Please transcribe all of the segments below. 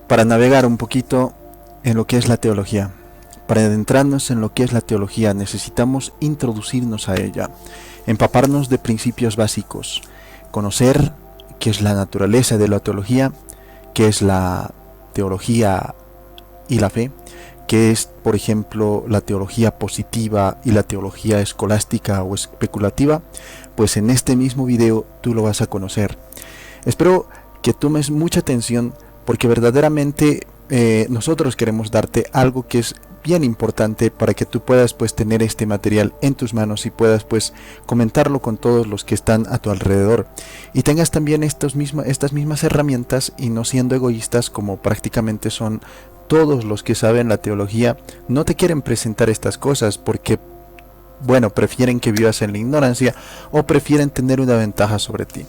para navegar un poquito en lo que es la teología. Para adentrarnos en lo que es la teología necesitamos introducirnos a ella, empaparnos de principios básicos, conocer qué es la naturaleza de la teología, qué es la teología y la fe, qué es, por ejemplo, la teología positiva y la teología escolástica o especulativa. Pues en este mismo video tú lo vas a conocer. Espero que tomes mucha atención porque verdaderamente nosotros queremos darte algo que es bien importante para que tú puedas pues tener este material en tus manos y puedas pues comentarlo con todos los que están a tu alrededor y tengas también estas mismas herramientas y no siendo egoístas como prácticamente son todos los que saben la teología. No te quieren presentar estas cosas porque bueno, prefieren que vivas en la ignorancia o prefieren tener una ventaja sobre ti.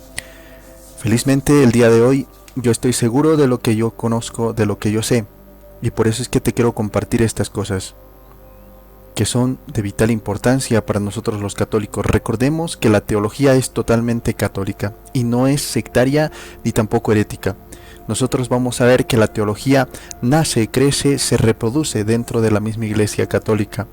Felizmente el día de hoy yo estoy seguro de lo que yo conozco, de lo que yo sé, y por eso es que te quiero compartir estas cosas que son de vital importancia para nosotros los católicos. Recordemos que la teología es totalmente católica y no es sectaria ni tampoco herética. Nosotros vamos a ver que la teología nace, crece, se reproduce dentro de la misma Iglesia católica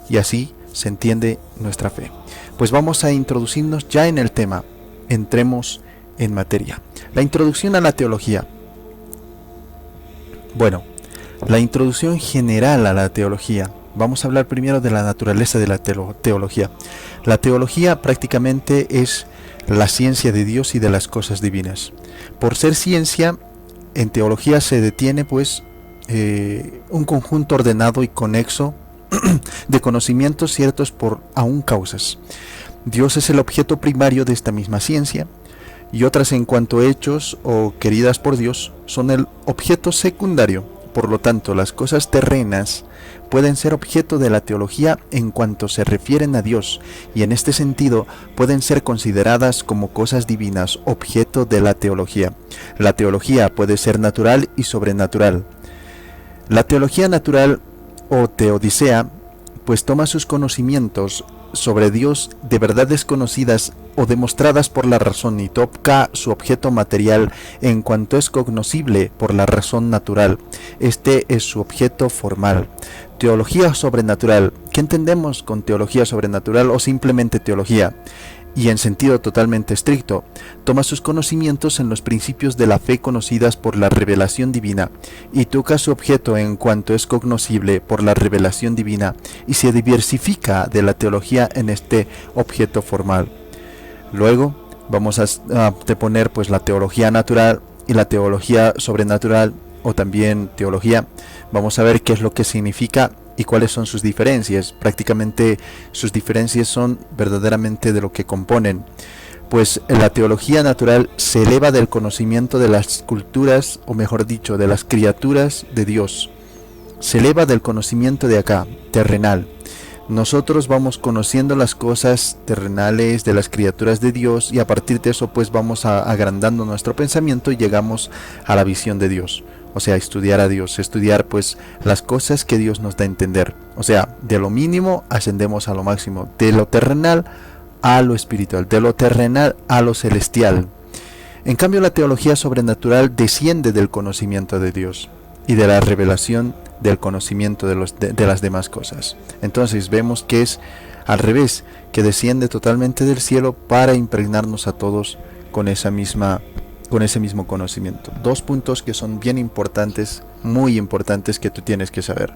y así se entiende nuestra fe. Pues vamos a introducirnos ya en el tema. Entremos en materia. La introducción a la teología. Bueno, la introducción general a la teología. Vamos a hablar primero de la naturaleza de la teología. La teología prácticamente es la ciencia de Dios y de las cosas divinas. Por ser ciencia, en teología se detiene pues un conjunto ordenado y conexo de conocimientos ciertos por aún causas. Dios es el objeto primario de esta misma ciencia y otras en cuanto hechos o queridas por Dios son el objeto secundario. Por lo tanto, las cosas terrenas pueden ser objeto de la teología en cuanto se refieren a Dios y en este sentido pueden ser consideradas como cosas divinas, objeto de la teología. La teología puede ser natural y sobrenatural. La teología natural o teodicea pues toma sus conocimientos sobre Dios de verdades conocidas o demostradas por la razón y toca su objeto material en cuanto es cognoscible por la razón natural. Este es su objeto formal. Teología sobrenatural. ¿Qué entendemos con teología sobrenatural o simplemente teología? Y en sentido totalmente estricto, toma sus conocimientos en los principios de la fe conocidas por la revelación divina y toca su objeto en cuanto es cognoscible por la revelación divina y se diversifica de la teología en este objeto formal. Luego vamos a poner pues la teología natural y la teología sobrenatural o también teología. Vamos a ver qué es lo que significa y cuáles son sus diferencias. Prácticamente sus diferencias son verdaderamente de lo que componen. Pues la teología natural se eleva del conocimiento de las culturas, o mejor dicho, de las criaturas de Dios. Se eleva del conocimiento de acá, terrenal. Nosotros vamos conociendo las cosas terrenales de las criaturas de Dios y a partir de eso pues vamos agrandando nuestro pensamiento y llegamos a la visión de Dios. O sea, estudiar a Dios, estudiar pues las cosas que Dios nos da a entender. O sea, de lo mínimo ascendemos a lo máximo, de lo terrenal a lo espiritual, de lo terrenal a lo celestial. En cambio, la teología sobrenatural desciende del conocimiento de Dios y de la revelación del conocimiento de las demás cosas. Entonces vemos que es al revés, que desciende totalmente del cielo para impregnarnos a todos con ese mismo conocimiento. Dos puntos que son bien importantes, muy importantes, que tú tienes que saber.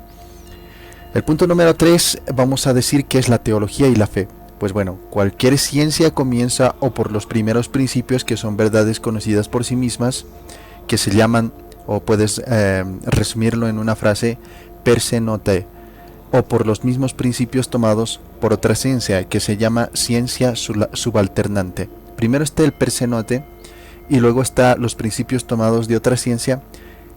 El punto número 3, vamos a decir que es la teología y la fe. Pues bueno, cualquier ciencia comienza o por los primeros principios que son verdades conocidas por sí mismas, que se llaman, o puedes resumirlo en una frase, per se note, o por los mismos principios tomados por otra ciencia que se llama ciencia subalternante. Primero está el per se note y luego está los principios tomados de otra ciencia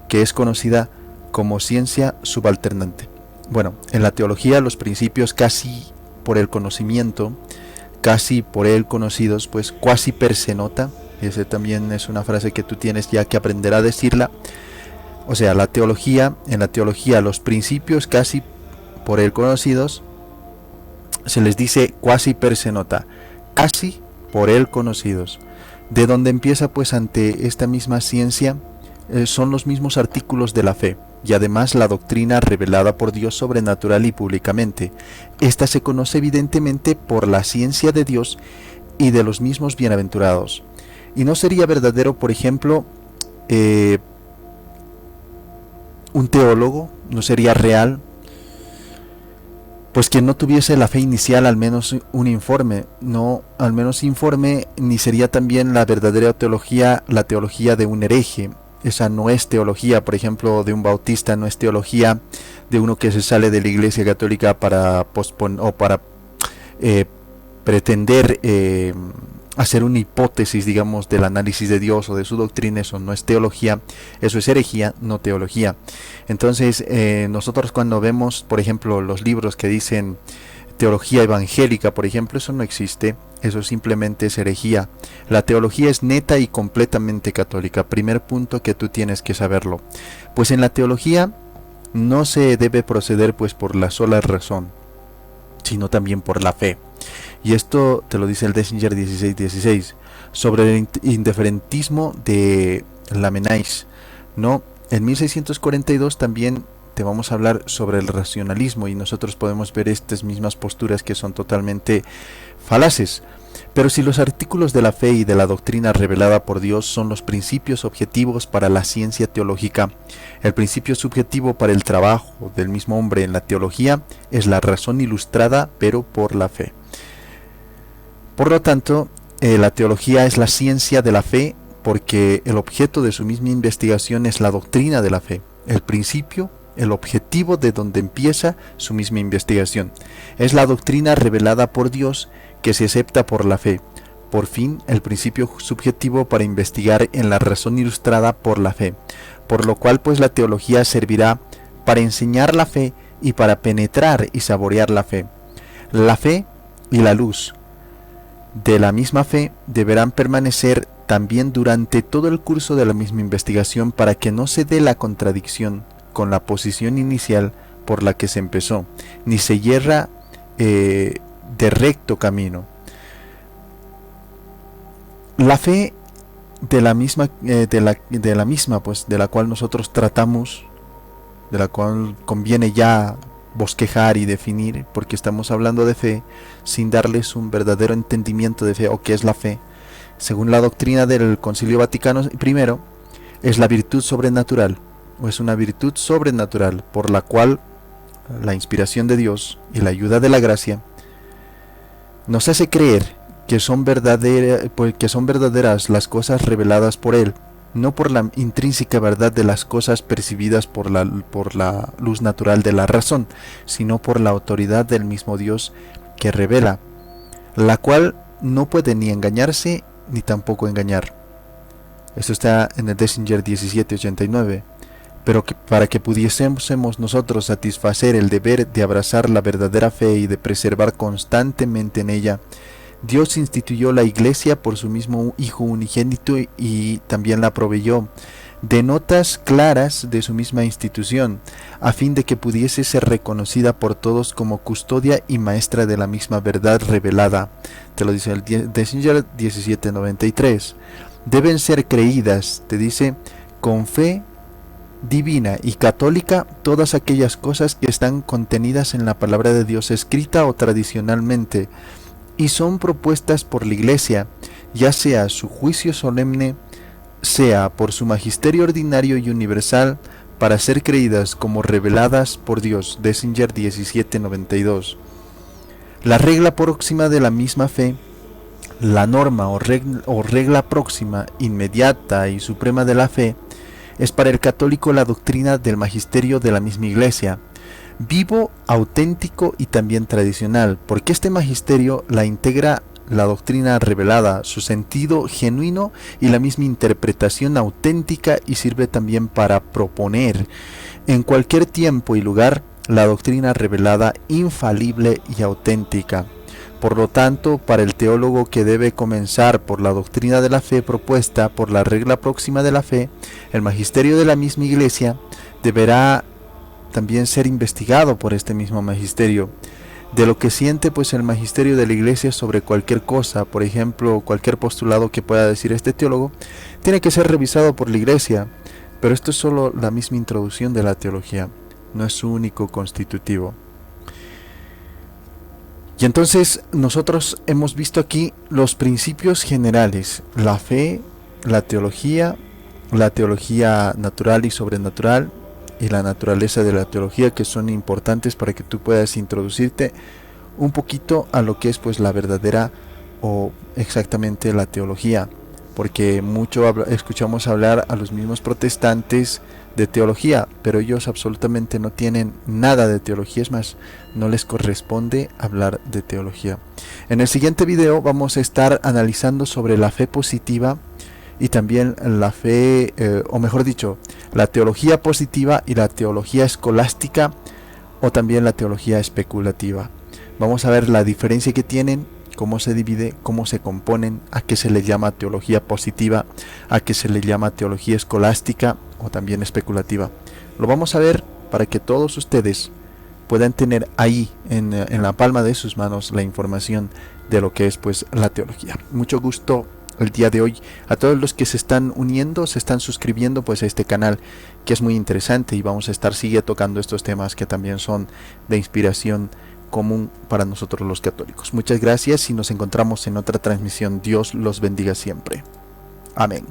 que es conocida como ciencia subalternante. Bueno, en la teología los principios casi por el conocimiento, casi por él conocidos, pues quasi per se nota. Ese también es una frase que tú tienes ya que aprender a decirla. O sea, en la teología los principios casi por él conocidos se les dice quasi per se nota, casi por él conocidos. De donde empieza pues ante esta misma ciencia son los mismos artículos de la fe, y además la doctrina revelada por Dios sobrenatural y públicamente. Esta se conoce evidentemente por la ciencia de Dios y de los mismos bienaventurados. Y no sería verdadero, por ejemplo, un teólogo, no sería real, pues que no tuviese la fe inicial, al menos un informe, ni sería también la verdadera teología, la teología de un hereje. Esa no es teología, por ejemplo, de un bautista, no es teología de uno que se sale de la Iglesia Católica para posponer o para pretender hacer una hipótesis, digamos, del análisis de Dios o de su doctrina. Eso no es teología, eso es herejía, no teología. Entonces, nosotros cuando vemos, por ejemplo, los libros que dicen teología evangélica, por ejemplo, eso no existe, eso simplemente es herejía. La teología es neta y completamente católica. Primer punto que tú tienes que saberlo. Pues en la teología no se debe proceder pues por la sola razón, sino también por la fe. Y esto te lo dice el Dessinger 16:16 sobre el indiferentismo de Lamennais, ¿no? En 1642 también te vamos a hablar sobre el racionalismo, y nosotros podemos ver estas mismas posturas que son totalmente falaces. Pero si los artículos de la fe y de la doctrina revelada por Dios son los principios objetivos para la ciencia teológica, el principio subjetivo para el trabajo del mismo hombre en la teología es la razón ilustrada, pero por la fe. Por lo tanto, la teología es la ciencia de la fe, porque el objeto de su misma investigación es la doctrina de la fe, el principio, el objetivo de donde empieza su misma investigación. Es la doctrina revelada por Dios que se acepta por la fe. Por fin, el principio subjetivo para investigar en la razón ilustrada por la fe. Por lo cual, pues la teología servirá para enseñar la fe y para penetrar y saborear la fe. La fe y la luz de la misma fe deberán permanecer también durante todo el curso de la misma investigación, para que no se dé la contradicción con la posición inicial por la que se empezó, ni se yerra de recto camino. La fe de la misma pues de la cual nosotros tratamos, de la cual conviene ya bosquejar y definir, porque estamos hablando de fe sin darles un verdadero entendimiento de fe o qué es la fe. Según la doctrina del Concilio Vaticano I, es la virtud sobrenatural, o es una virtud sobrenatural por la cual la inspiración de Dios y la ayuda de la gracia nos hace creer que son verdaderas las cosas reveladas por Él, no por la intrínseca verdad de las cosas percibidas por la luz natural de la razón, sino por la autoridad del mismo Dios que revela, la cual no puede ni engañarse ni tampoco engañar. Esto está en el Dessinger 17:89. Pero para que pudiésemos nosotros satisfacer el deber de abrazar la verdadera fe y de preservar constantemente en ella, Dios instituyó la Iglesia por su mismo Hijo unigénito y también la proveyó de notas claras de su misma institución, a fin de que pudiese ser reconocida por todos como custodia y maestra de la misma verdad revelada. Te lo dice el Dessinger 17:93. Deben ser creídas, te dice, con fe divina y católica todas aquellas cosas que están contenidas en la palabra de Dios escrita o tradicionalmente, y son propuestas por la Iglesia, ya sea su juicio solemne, sea por su magisterio ordinario y universal, para ser creídas como reveladas por Dios. Dessinger 17:92. La regla próxima de la misma fe, la norma o regla próxima, inmediata y suprema de la fe, es para el católico la doctrina del magisterio de la misma Iglesia, vivo, auténtico y también tradicional, porque este magisterio la integra la doctrina revelada, su sentido genuino y la misma interpretación auténtica, y sirve también para proponer en cualquier tiempo y lugar la doctrina revelada infalible y auténtica. Por lo tanto, para el teólogo que debe comenzar por la doctrina de la fe propuesta por la regla próxima de la fe, el magisterio de la misma Iglesia deberá también ser investigado por este mismo magisterio. De lo que siente pues el magisterio de la Iglesia sobre cualquier cosa, por ejemplo, cualquier postulado que pueda decir este teólogo, tiene que ser revisado por la Iglesia, Pero esto es solo la misma introducción de la teología, no es su único constitutivo. Y entonces nosotros hemos visto aquí los principios generales: la fe, la teología natural y sobrenatural, y la naturaleza de la teología, que son importantes para que tú puedas introducirte un poquito a lo que es pues la verdadera o exactamente la teología, porque mucho escuchamos hablar a los mismos protestantes de teología, pero ellos absolutamente no tienen nada de teología, es más, no les corresponde hablar de teología. En el siguiente video vamos a estar analizando sobre la fe positiva y también la fe, o mejor dicho, la teología positiva y la teología escolástica, o también la teología especulativa. Vamos a ver la diferencia que tienen, cómo se divide, cómo se componen, a qué se le llama teología positiva, a qué se le llama teología escolástica o también especulativa. Lo vamos a ver para que todos ustedes puedan tener ahí en la palma de sus manos la información de lo que es pues la teología. Mucho gusto el día de hoy a todos los que se están uniendo, se están suscribiendo pues a este canal, que es muy interesante, y vamos a estar sigue tocando estos temas que también son de inspiración común para nosotros los católicos. Muchas gracias y nos encontramos en otra transmisión. Dios los bendiga siempre. Amén.